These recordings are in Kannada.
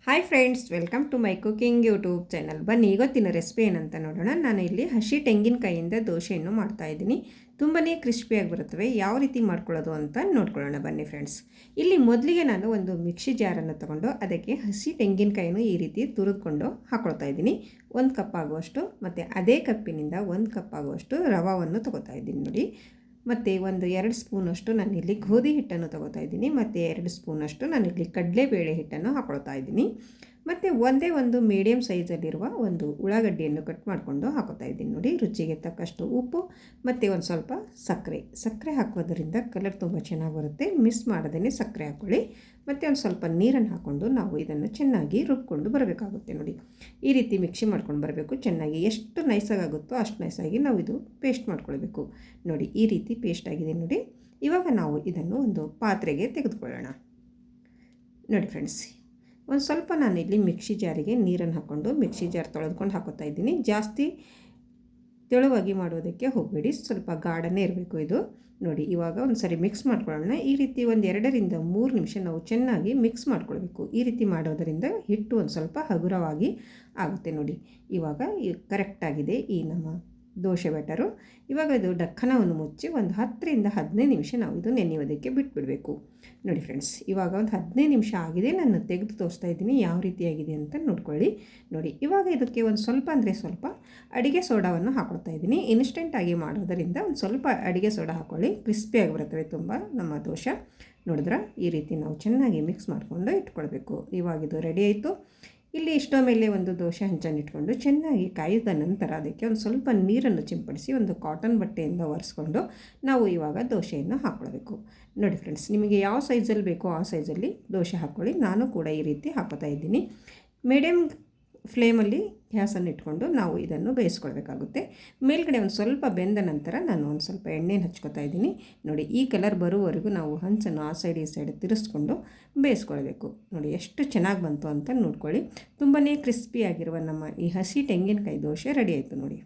Hi friends, welcome to my cooking YouTube channel. ಬನ್ನಿ ಇವತ್ತಿನ ರೆಸಿಪಿ ಏನಂತ ನೋಡೋಣ. ನಾನು ಇಲ್ಲಿ ಹಸಿ ತೆಂಗಿನಕಾಯಿಯಿಂದ ದೋಸೆಯನ್ನು ಮಾಡ್ತಾಯಿದ್ದೀನಿ. ತುಂಬಾ ಕ್ರಿಸ್ಪಿಯಾಗಿ ಬರುತ್ತವೆ. ಯಾವ ರೀತಿ ಮಾಡ್ಕೊಳ್ಳೋದು ಅಂತ ನೋಡ್ಕೊಳ್ಳೋಣ ಬನ್ನಿ ಫ್ರೆಂಡ್ಸ್. ಇಲ್ಲಿ ಮೊದಲಿಗೆ ನಾನು ಒಂದು ಮಿಕ್ಸಿ ಜಾರನ್ನು ತೊಗೊಂಡು ಅದಕ್ಕೆ ಹಸಿ ತೆಂಗಿನಕಾಯಿನೂ ಈ ರೀತಿ ತುರಿದುಕೊಂಡು ಹಾಕ್ಕೊಳ್ತಾ ಇದ್ದೀನಿ. 1 ಕಪ್ ಆಗುವಷ್ಟು, ಮತ್ತು ಅದೇ ಕಪ್ಪಿನಿಂದ 1 ಕಪ್ ಆಗುವಷ್ಟು ರವಾವನ್ನು ತೊಗೋತಾ ಇದ್ದೀನಿ ನೋಡಿ. ಮತ್ತು ಒಂದು 2 ಸ್ಪೂನಷ್ಟು ನಾನಿಲ್ಲಿ ಗೋಧಿ ಹಿಟ್ಟನ್ನು ತೊಗೋತಾ ಇದ್ದೀನಿ. ಮತ್ತು 2 ಸ್ಪೂನಷ್ಟು ನಾನಿಲ್ಲಿ ಕಡಲೆಬೇಳೆ ಹಿಟ್ಟನ್ನು ಹಾಕ್ಕೊಳ್ತಾ ಇದ್ದೀನಿ. ಮತ್ತು ಒಂದೇ ಒಂದು ಮೀಡಿಯಮ್ ಸೈಜಲ್ಲಿರುವ ಒಂದು ಉಳ್ಳಾಗಡ್ಡಿಯನ್ನು ಕಟ್ ಮಾಡಿಕೊಂಡು ಹಾಕೋತಾ ಇದ್ದೀನಿ ನೋಡಿ. ರುಚಿಗೆ ತಕ್ಕಷ್ಟು ಉಪ್ಪು ಮತ್ತು ಒಂದು ಸ್ವಲ್ಪ ಸಕ್ಕರೆ ಹಾಕೋದ್ರಿಂದ ಕಲರ್ ತುಂಬ ಚೆನ್ನಾಗಿ ಬರುತ್ತೆ. ಮಿಸ್ ಮಾಡದೇ ಸಕ್ಕರೆ ಹಾಕ್ಕೊಳ್ಳಿ. ಮತ್ತು ಒಂದು ಸ್ವಲ್ಪ ನೀರನ್ನು ಹಾಕ್ಕೊಂಡು ನಾವು ಇದನ್ನು ಚೆನ್ನಾಗಿ ರುಬ್ಕೊಂಡು ಬರಬೇಕಾಗುತ್ತೆ ನೋಡಿ. ಈ ರೀತಿ ಮಿಕ್ಸಿ ಮಾಡ್ಕೊಂಡು ಬರಬೇಕು ಚೆನ್ನಾಗಿ. ಎಷ್ಟು ನೈಸಾಗುತ್ತೋ ಅಷ್ಟು ನೈಸಾಗಿ ನಾವು ಇದು ಪೇಸ್ಟ್ ಮಾಡ್ಕೊಳ್ಬೇಕು ನೋಡಿ. ಈ ರೀತಿ ಪೇಸ್ಟ್ ಆಗಿದೆ ನೋಡಿ. ಇವಾಗ ನಾವು ಇದನ್ನು ಒಂದು ಪಾತ್ರೆಗೆ ತೆಗೆದುಕೊಳ್ಳೋಣ ನೋಡಿ ಫ್ರೆಂಡ್ಸ್. ಒಂದು ಸ್ವಲ್ಪ ನಾನಿಲ್ಲಿ ಮಿಕ್ಸಿ ಜಾರಿಗೆ ನೀರನ್ನು ಹಾಕ್ಕೊಂಡು ಮಿಕ್ಸಿ ಜಾರ್ ತೊಳೆದುಕೊಂಡು ಹಾಕೋತಾ ಇದ್ದೀನಿ. ಜಾಸ್ತಿ ತೆಳುವಾಗಿ ಮಾಡೋದಕ್ಕೆ ಹೋಗಬೇಡಿ, ಸ್ವಲ್ಪ ಗಾಢನೇ ಇರಬೇಕು ಇದು ನೋಡಿ. ಇವಾಗ ಒಂದು ಸರಿ ಮಿಕ್ಸ್ ಮಾಡ್ಕೊಳ್ಳೋಣ. ಈ ರೀತಿ ಒಂದು 2 ರಿಂದ 3 ನಿಮಿಷ ನಾವು ಚೆನ್ನಾಗಿ ಮಿಕ್ಸ್ ಮಾಡ್ಕೊಳ್ಬೇಕು. ಈ ರೀತಿ ಮಾಡೋದರಿಂದ ಹಿಟ್ಟು ಒಂದು ಸ್ವಲ್ಪ ಹಗುರವಾಗಿ ಆಗುತ್ತೆ ನೋಡಿ. ಇವಾಗ ಕರೆಕ್ಟಾಗಿದೆ ಈ ನಮ್ಮ ದೋಸೆ ಬ್ಯಾಟರು. ಇವಾಗ ಇದು ಡಕ್ಕನವನ್ನು ಮುಚ್ಚಿ ಒಂದು 10 ರಿಂದ 15 ನಿಮಿಷ ನಾವು ಇದು ನೆನೆಯೋದಕ್ಕೆ ಬಿಟ್ಬಿಡಬೇಕು ನೋಡಿ ಫ್ರೆಂಡ್ಸ್. ಇವಾಗ ಒಂದು 15 ನಿಮಿಷ ಆಗಿದೆ. ನಾನು ತೆಗೆದು ತೋರಿಸ್ತಾ ಇದ್ದೀನಿ ಯಾವ ರೀತಿಯಾಗಿದೆ ಅಂತ ನೋಡ್ಕೊಳ್ಳಿ ನೋಡಿ. ಇವಾಗ ಇದಕ್ಕೆ ಒಂದು ಸ್ವಲ್ಪ ಸ್ವಲ್ಪ ಅಡುಗೆ ಸೋಡಾವನ್ನು ಹಾಕ್ಕೊಳ್ತಾ ಇದ್ದೀನಿ. ಇನ್ಸ್ಟೆಂಟಾಗಿ ಮಾಡೋದರಿಂದ ಒಂದು ಸ್ವಲ್ಪ ಅಡುಗೆ ಸೋಡಾ ಹಾಕ್ಕೊಳ್ಳಿ. ಕ್ರಿಸ್ಪಿಯಾಗಿ ಬರುತ್ತವೆ ತುಂಬ ನಮ್ಮ ದೋಸೆ. ನೋಡಿದ್ರೆ ಈ ರೀತಿ ನಾವು ಚೆನ್ನಾಗಿ ಮಿಕ್ಸ್ ಮಾಡಿಕೊಂಡು ಇಟ್ಕೊಳ್ಬೇಕು. ಇವಾಗಿದು ರೆಡಿ ಆಯಿತು. ಇಲ್ಲಿ ಇಷ್ಟೋ ಮೇಲೆ ಒಂದು ದೋಸೆ ಹಂಚನ್ನು ಇಟ್ಕೊಂಡು ಚೆನ್ನಾಗಿ ಕಾಯಿದ ನಂತರ ಅದಕ್ಕೆ ಒಂದು ಸ್ವಲ್ಪ ನೀರನ್ನು ಚಿಂಪಡಿಸಿ ಒಂದು ಕಾಟನ್ ಬಟ್ಟೆಯಿಂದ ಒರೆಸ್ಕೊಂಡು ನಾವು ಇವಾಗ ದೋಸೆಯನ್ನು ಹಾಕ್ಕೊಳ್ಬೇಕು ನೋಡಿ ಫ್ರೆಂಡ್ಸ್. ನಿಮಗೆ ಯಾವ ಸೈಜಲ್ಲಿ ಬೇಕೋ ಆ ಸೈಜಲ್ಲಿ ದೋಸೆ ಹಾಕ್ಕೊಳ್ಳಿ. ನಾನು ಕೂಡ ಈ ರೀತಿ ಹಾಕೋತಾ ಇದ್ದೀನಿ. ಮೀಡಿಯಮ್ ಫ್ಲೇಮಲ್ಲಿ ಗ್ಯಾಸನ್ನು ಇಟ್ಕೊಂಡು ನಾವು ಇದನ್ನು ಬೇಯಿಸ್ಕೊಳ್ಬೇಕಾಗುತ್ತೆ. ಮೇಲ್ಗಡೆ ಒಂದು ಸ್ವಲ್ಪ ಬೆಂದ ನಂತರ ನಾನು ಒಂದು ಸ್ವಲ್ಪ ಎಣ್ಣೆನ ಹಚ್ಕೊತಾ ಇದ್ದೀನಿ ನೋಡಿ. ಈ ಕಲರ್ ಬರುವವರೆಗೂ ನಾವು ಹಂಚನ್ನು ಆ ಸೈಡ್ ಈ ಸೈಡ್ ತಿರುಗಿಸ್ಕೊಂಡು ಬೇಯಿಸ್ಕೊಳ್ಬೇಕು ನೋಡಿ. ಎಷ್ಟು ಚೆನ್ನಾಗಿ ಬಂತು ಅಂತ ನೋಡ್ಕೊಳ್ಳಿ. ತುಂಬಾ ಕ್ರಿಸ್ಪಿಯಾಗಿರುವ ನಮ್ಮ ಈ ಹಸಿ ತೆಂಗಿನಕಾಯಿ ದೋಸೆ ರೆಡಿ ಆಯಿತು ನೋಡಿ.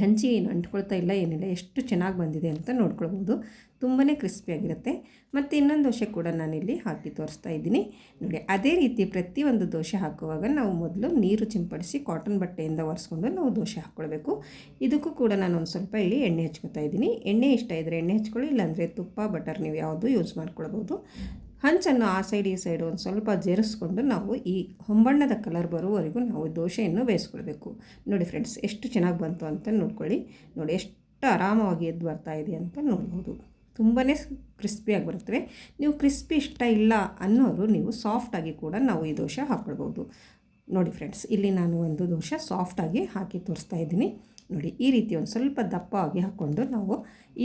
ಹಂಚಿ ಏನು ಅಂಟ್ಕೊಳ್ತಾ ಇಲ್ಲ, ಏನಿಲ್ಲ, ಎಷ್ಟು ಚೆನ್ನಾಗಿ ಬಂದಿದೆ ಅಂತ ನೋಡ್ಕೊಳ್ಬೋದು. ತುಂಬಾ ಕ್ರಿಸ್ಪಿಯಾಗಿರುತ್ತೆ. ಮತ್ತು ಇನ್ನೊಂದು ದೋಸೆ ಕೂಡ ನಾನಿಲ್ಲಿ ಹಾಕಿ ತೋರಿಸ್ತಾ ಇದ್ದೀನಿ ನೋಡಿ. ಅದೇ ರೀತಿ ಪ್ರತಿಯೊಂದು ದೋಸೆ ಹಾಕುವಾಗ ನಾವು ಮೊದಲು ನೀರು ಚಿಂಪಡಿಸಿ ಕಾಟನ್ ಬಟ್ಟೆಯಿಂದ ಒರೆಸ್ಕೊಂಡು ನಾವು ದೋಸೆ ಹಾಕ್ಕೊಳ್ಬೇಕು. ಇದಕ್ಕೂ ಕೂಡ ನಾನು ಒಂದು ಸ್ವಲ್ಪ ಇಲ್ಲಿ ಎಣ್ಣೆ ಹಚ್ಕೊತಾ ಇದ್ದೀನಿ. ಎಣ್ಣೆ ಇಷ್ಟ ಇದ್ದರೆ ಎಣ್ಣೆ ಹಚ್ಕೊಳ್ಳಿ, ಇಲ್ಲಾಂದರೆ ತುಪ್ಪ ಬಟರ್ ನೀವು ಯಾವುದು ಯೂಸ್ ಮಾಡ್ಕೊಳ್ಬೋದು. ಹಂಚನ್ನು ಆ ಸೈಡ್ ಈ ಸೈಡು ಒಂದು ಸ್ವಲ್ಪ ಜೇರಿಸ್ಕೊಂಡು ನಾವು ಈ ಹೊಂಬಣ್ಣದ ಕಲರ್ ಬರುವವರೆಗೂ ನಾವು ದೋಸೆಯನ್ನು ಬೇಯಿಸ್ಕೊಳ್ಬೇಕು ನೋಡಿ ಫ್ರೆಂಡ್ಸ್. ಎಷ್ಟು ಚೆನ್ನಾಗಿ ಬಂತು ಅಂತ ನೋಡ್ಕೊಳ್ಳಿ ನೋಡಿ. ಎಷ್ಟು ಆರಾಮವಾಗಿ ಎದ್ದು ಬರ್ತಾ ಇದೆ ಅಂತ ನೋಡ್ಬೋದು. ತುಂಬಾ ಕ್ರಿಸ್ಪಿಯಾಗಿ ಬರುತ್ತವೆ. ನೀವು ಕ್ರಿಸ್ಪಿ ಇಷ್ಟ ಇಲ್ಲ ಅನ್ನೋರು ನೀವು ಸಾಫ್ಟಾಗಿ ಕೂಡ ನಾವು ಈ ದೋಸೆ ಹಾಕ್ಕೊಳ್ಬೋದು ನೋಡಿ ಫ್ರೆಂಡ್ಸ್. ಇಲ್ಲಿ ನಾನು ಒಂದು ದೋಸೆ ಸಾಫ್ಟಾಗಿ ಹಾಕಿ ತೋರಿಸ್ತಾ ಇದ್ದೀನಿ ನೋಡಿ. ಈ ರೀತಿ ಒಂದು ಸ್ವಲ್ಪ ದಪ್ಪವಾಗಿ ಹಾಕ್ಕೊಂಡು ನಾವು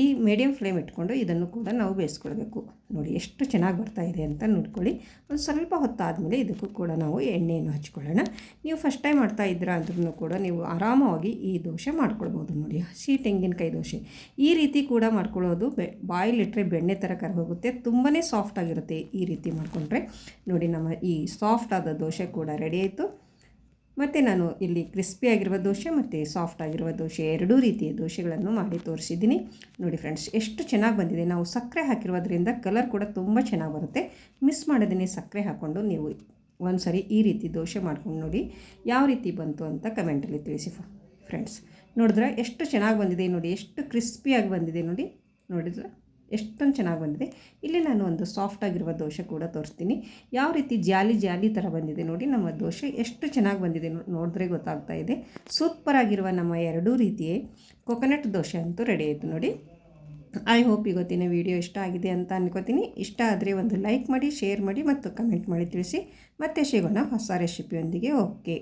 ಈ ಮೀಡಿಯಮ್ ಫ್ಲೇಮ್ ಇಟ್ಕೊಂಡು ಇದನ್ನು ಕೂಡ ನಾವು ಬೇಯಿಸ್ಕೊಳ್ಬೇಕು ನೋಡಿ. ಎಷ್ಟು ಚೆನ್ನಾಗಿ ಬರ್ತಾ ಇದೆ ಅಂತ ನೋಡ್ಕೊಳ್ಳಿ. ಒಂದು ಸ್ವಲ್ಪ ಹೊತ್ತಾದಮೇಲೆ ಇದಕ್ಕೂ ಕೂಡ ನಾವು ಎಣ್ಣೆಯನ್ನು ಹಚ್ಕೊಳ್ಳೋಣ. ನೀವು ಫಸ್ಟ್ ಟೈಮ್ ಮಾಡ್ತಾ ಇದ್ದೀರಾ ಅಂದ್ರೂ ಕೂಡ ನೀವು ಆರಾಮವಾಗಿ ಈ ದೋಸೆ ಮಾಡ್ಕೊಳ್ಬೋದು ನೋಡಿ. ಹಸಿ ತೆಂಗಿನಕಾಯಿ ದೋಸೆ ಈ ರೀತಿ ಕೂಡ ಮಾಡ್ಕೊಳ್ಳೋದು. ಬಾಯಲ್ಲಿಟ್ಟರೆ ಬೆಣ್ಣೆ ಥರ ಕರಗೋಗುತ್ತೆ. ತುಂಬಾ ಸಾಫ್ಟಾಗಿರುತ್ತೆ ಈ ರೀತಿ ಮಾಡಿಕೊಂಡ್ರೆ ನೋಡಿ. ನಮ್ಮ ಈ ಸಾಫ್ಟಾದ ದೋಸೆ ಕೂಡ ರೆಡಿ ಆಯಿತು. ಮತ್ತು ನಾನು ಇಲ್ಲಿ ಕ್ರಿಸ್ಪಿಯಾಗಿರುವ ದೋಸೆ ಮತ್ತು ಸಾಫ್ಟ್ ಆಗಿರುವ ದೋಸೆ ಎರಡೂ ರೀತಿಯ ದೋಸೆಗಳನ್ನು ಮಾಡಿ ತೋರಿಸಿದ್ದೀನಿ ನೋಡಿ ಫ್ರೆಂಡ್ಸ್. ಎಷ್ಟು ಚೆನ್ನಾಗಿ ಬಂದಿದೆ. ನಾವು ಸಕ್ಕರೆ ಹಾಕಿರೋದ್ರಿಂದ ಕಲರ್ ಕೂಡ ತುಂಬ ಚೆನ್ನಾಗಿ ಬರುತ್ತೆ. ಮಿಸ್ ಮಾಡೋದೇ ಸಕ್ಕರೆ ಹಾಕ್ಕೊಂಡು ನೀವು ಒಂದು ಸರಿ ಈ ರೀತಿ ದೋಸೆ ಮಾಡ್ಕೊಂಡು ನೋಡಿ ಯಾವ ರೀತಿ ಬಂತು ಅಂತ ಕಮೆಂಟಲ್ಲಿ ತಿಳಿಸಿ ಫ್ರೆಂಡ್ಸ್. ನೋಡಿದ್ರೆ ಎಷ್ಟು ಚೆನ್ನಾಗಿ ಬಂದಿದೆ ನೋಡಿ. ಎಷ್ಟು ಕ್ರಿಸ್ಪಿಯಾಗಿ ಬಂದಿದೆ ನೋಡಿ. ನೋಡಿದ್ರೆ ಎಷ್ಟೊಂದು ಚೆನ್ನಾಗಿ ಬಂದಿದೆ. ಇಲ್ಲಿ ನಾನು ಒಂದು ಸಾಫ್ಟಾಗಿರುವ ದೋಸೆ ಕೂಡ ತೋರಿಸ್ತೀನಿ. ಯಾವ ರೀತಿ ಜಾಲಿ ಥರ ಬಂದಿದೆ ನೋಡಿ. ನಮ್ಮ ದೋಸೆ ಎಷ್ಟು ಚೆನ್ನಾಗಿ ಬಂದಿದೆ ನೋಡಿದ್ರೆ ಗೊತ್ತಾಗ್ತಾ ಇದೆ. ಸೂಪರಾಗಿರುವ ನಮ್ಮ ಎರಡೂ ರೀತಿಯೇ ಕೊಕೊನಟ್ ದೋಸೆ ಅಂತೂ ರೆಡಿ ಆಯಿತು ನೋಡಿ. ಐ ಹೋಪ್ ಇವತ್ತಿನ ವಿಡಿಯೋ ಇಷ್ಟ ಆಗಿದೆ ಅಂತ ಅನ್ಕೋತೀನಿ. ಇಷ್ಟ ಆದರೆ ಒಂದು ಲೈಕ್ ಮಾಡಿ, ಶೇರ್ ಮಾಡಿ ಮತ್ತು ಕಮೆಂಟ್ ಮಾಡಿ ತಿಳಿಸಿ. ಮತ್ತೆ ಸಿಗೋಣ ಹೊಸ ರೆಸಿಪಿಯೊಂದಿಗೆ. ಓಕೆ.